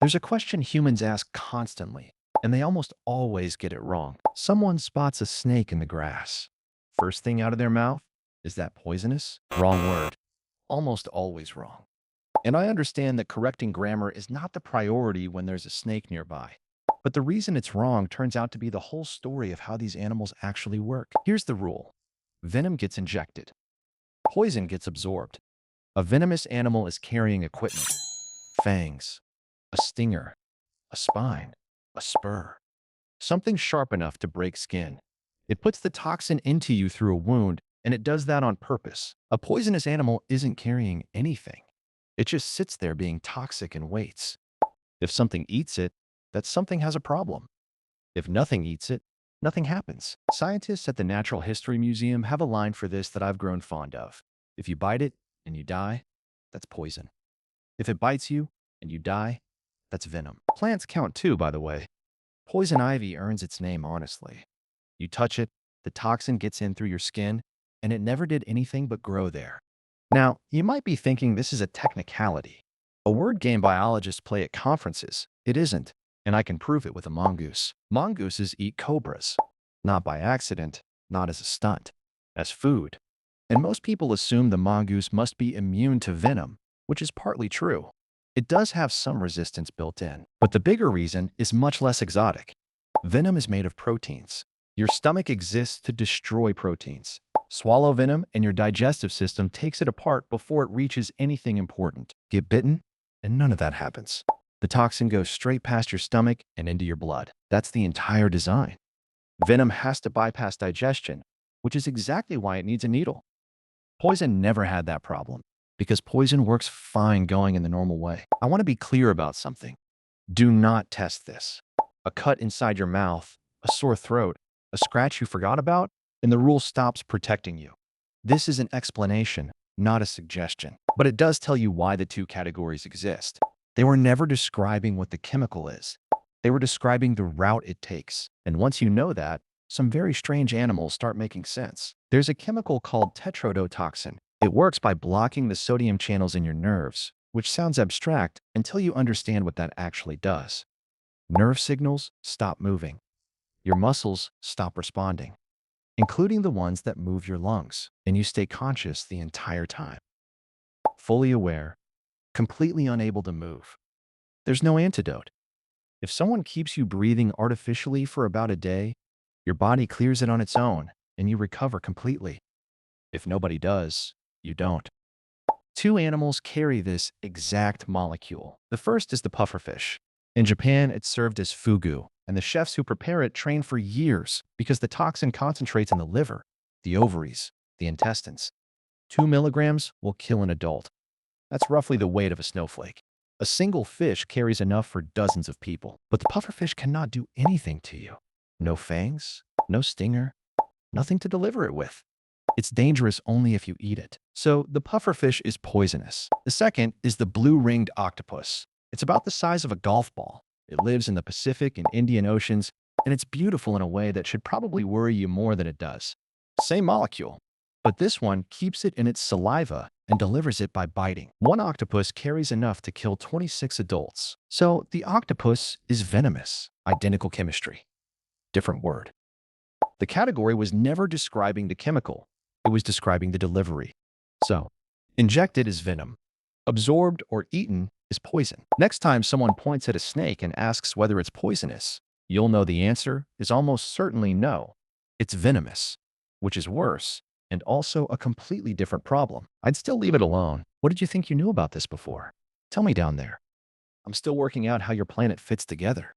There's a question humans ask constantly, and they almost always get it wrong. Someone spots a snake in the grass. First thing out of their mouth, is that poisonous? Wrong word. Almost always wrong. And I understand that correcting grammar is not the priority when there's a snake nearby. But the reason it's wrong turns out to be the whole story of how these animals actually work. Here's the rule. Venom gets injected. Poison gets absorbed. A venomous animal is carrying equipment. Fangs, a stinger, a spine, a spur. Something sharp enough to break skin. It puts the toxin into you through a wound, and it does that on purpose. A poisonous animal isn't carrying anything. It just sits there being toxic and waits. If something eats it, that something has a problem. If nothing eats it, nothing happens. Scientists at the Natural History Museum have a line for this that I've grown fond of. If you bite it and you die, that's poison. If it bites you and you die, that's venom. Plants count too, by the way. Poison ivy earns its name honestly. You touch it, the toxin gets in through your skin, and it never did anything but grow there. Now, you might be thinking this is a technicality, a word game biologists play at conferences. It isn't, and I can prove it with a mongoose. Mongooses eat cobras. Not by accident, not as a stunt, as food. And most people assume the mongoose must be immune to venom, which is partly true. It does have some resistance built in, but the bigger reason is much less exotic. Venom is made of proteins. Your stomach exists to destroy proteins. Swallow venom and your digestive system takes it apart before it reaches anything important. Get bitten, and none of that happens. The toxin goes straight past your stomach and into your blood. That's the entire design. Venom has to bypass digestion, which is exactly why it needs a needle. Poison never had that problem, because poison works fine going in the normal way. I want to be clear about something. Do not test this. A cut inside your mouth, a sore throat, a scratch you forgot about, and the rule stops protecting you. This is an explanation, not a suggestion. But it does tell you why the two categories exist. They were never describing what the chemical is. They were describing the route it takes. And once you know that, some very strange animals start making sense. There's a chemical called tetrodotoxin. It works by blocking the sodium channels in your nerves, which sounds abstract until you understand what that actually does. Nerve signals stop moving. Your muscles stop responding, including the ones that move your lungs, and you stay conscious the entire time. Fully aware, completely unable to move. There's no antidote. If someone keeps you breathing artificially for about a day, your body clears it on its own, and you recover completely. If nobody does, you don't. Two animals carry this exact molecule. The first is the pufferfish. In Japan, it's served as fugu, and the chefs who prepare it train for years because the toxin concentrates in the liver, the ovaries, the intestines. 2 milligrams will kill an adult. That's roughly the weight of a snowflake. A single fish carries enough for dozens of people, but the pufferfish cannot do anything to you. No fangs, no stinger, nothing to deliver it with. It's dangerous only if you eat it. So the pufferfish is poisonous. The second is the blue-ringed octopus. It's about the size of a golf ball. It lives in the Pacific and Indian Oceans, and it's beautiful in a way that should probably worry you more than it does. Same molecule, but this one keeps it in its saliva and delivers it by biting. One octopus carries enough to kill 26 adults. So the octopus is venomous. Identical chemistry. Different word. The category was never describing the chemical. It was describing the delivery. So, injected is venom. Absorbed or eaten is poison. Next time someone points at a snake and asks whether it's poisonous, you'll know the answer is almost certainly no. It's venomous, which is worse, and also a completely different problem. I'd still leave it alone. What did you think you knew about this before? Tell me down there. I'm still working out how your planet fits together.